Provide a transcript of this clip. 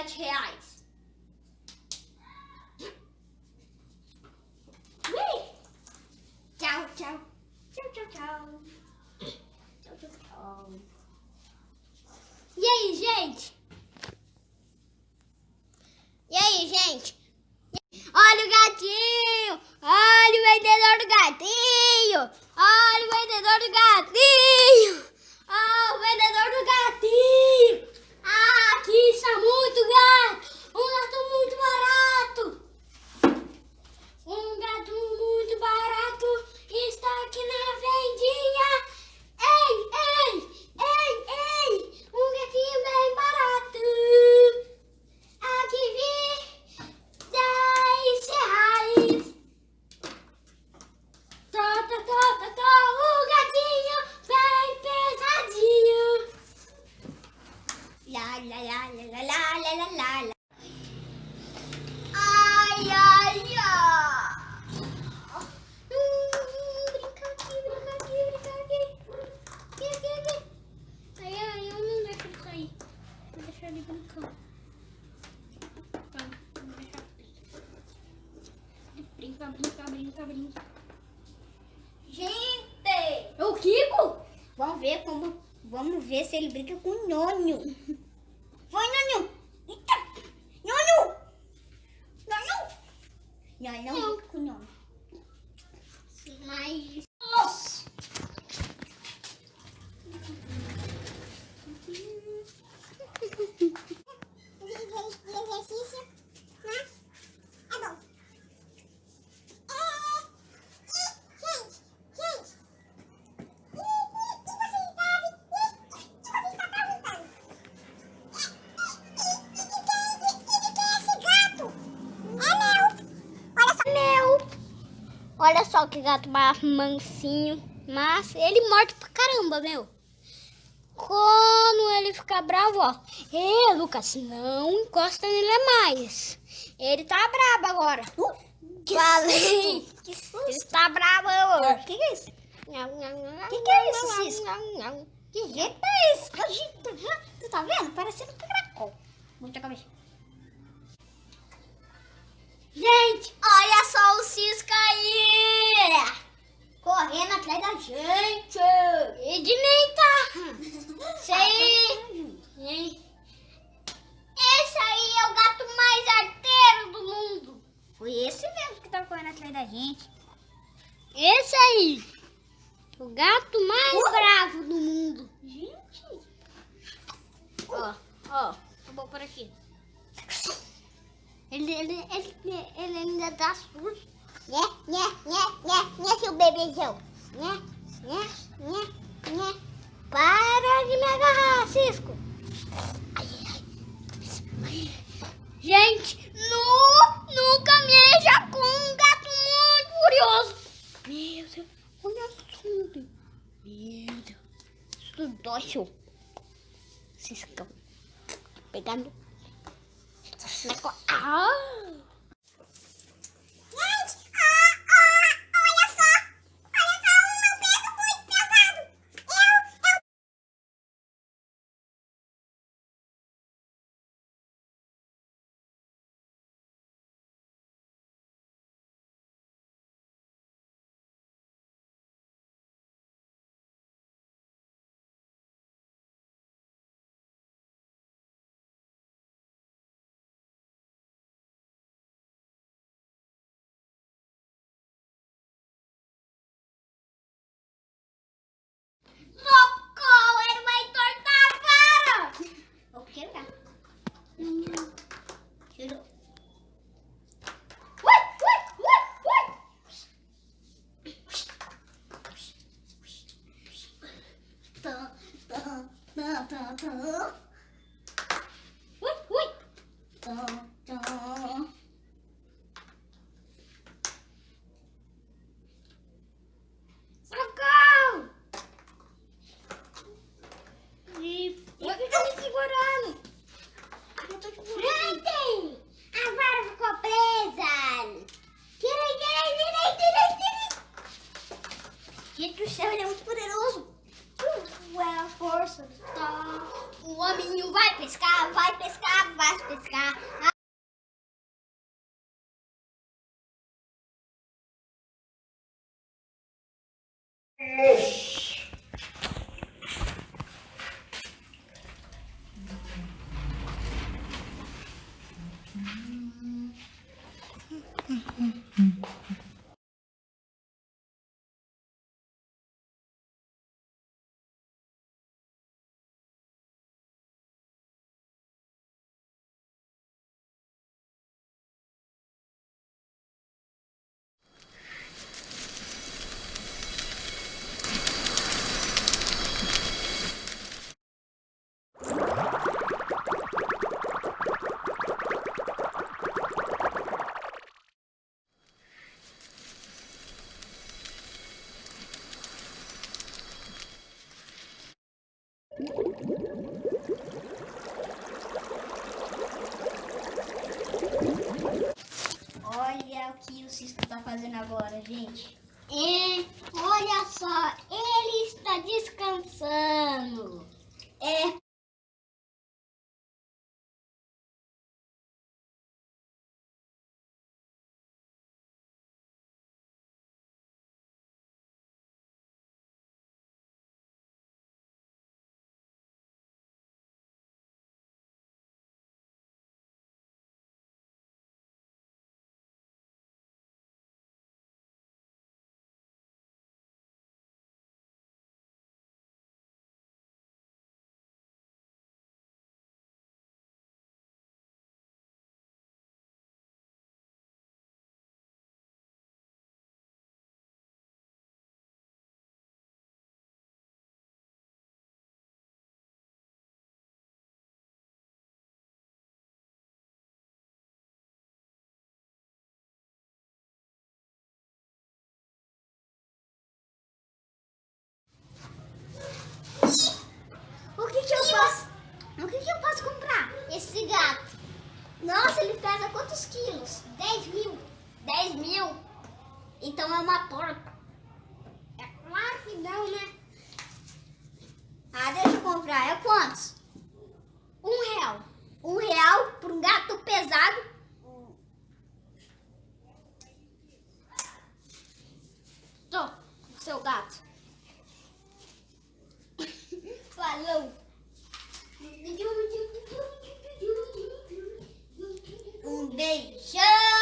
R$7. Tchau, tchau. Tchau, tchau, tchau. Tchau, tchau, tchau. E aí, gente? E aí, gente? Olha o gatinho! Olha o vendedor do gatinho! Olha o vendedor do gatinho! Ah, o vendedor do gatinho! Ah, aqui está muito gato! Um gato muito barato! Um gato muito barato está aqui na vendinha! Ei, ei, ei, ei! Um gatinho bem barato! Aqui vi R$10! O gatinho bem pesadinho! Lá, lá, lá, lá, lá, lá, lá, lá, lá. Ai, ai, ai! Brinca aqui, brinca aqui, brinca aqui! Aqui, aqui, aqui! Ai, ai, eu não deixo ele sair. Vou deixar ele brincando. Vamos deixar ele. Brinca, brinca, brinca, brinca. Gente! É o Kiko? Vamos ver se ele brinca com o Nhonho. Vai, Nhonho! Eita! Nhonho! Nhonho! Nhonho brinca com o Nhonho. Mas... Nossa! Exercício, mas é bom. Olha só que gato mais mansinho, mas ele morde pra caramba, meu. Quando ele ficar bravo, ó. Ei, Lucas, não encosta nele mais. Ele tá bravo agora. Falei. Que susto. Ele tá bravo agora. Que é isso? Que é isso, Cisco? Que jeito é esse? Tu tá vendo? Parecendo um caracol. Muita cabeça. Gente, olha só o Cisco aí! Correndo atrás da gente! E de mim, tá? Esse aí é o gato mais arteiro do mundo! Foi esse mesmo que tava correndo atrás da gente. Esse aí! O gato mais bravo do mundo! Gente! Ó, vou por aqui. Ele ainda dá susto. Né, seu bebezão. Né. Para de me agarrar, Cisco. Gente, nunca mexa com um gato muito curioso. Meu Deus, olha tudo. Meu Deus, isso dói, seu Ciscão. Pegando. Gente, olha só. O meu peso muito pesado. Socorro, ele vai entortar a vara. Vou quebrar. Tirou. Socorro! Ele fica me segurando. Eu tô te segurando. Gente, a vara ficou presa. Tirei. Gente do céu, ele é muito poderoso. é a força do tal. O hominho vai pescar, vai pescar, vai pescar. Olha o que o CISCO tá fazendo agora, gente. Olha só, ele está descansando. O que eu posso comprar? Esse gato. Nossa, ele pesa quantos quilos? 10 mil. 10 mil? Então é uma porca. É claro que não, né? Ah, deixa eu comprar. É quantos? R$ 1. R$ 1 por um gato pesado. Tô, seu gato. Falou. Um beijão.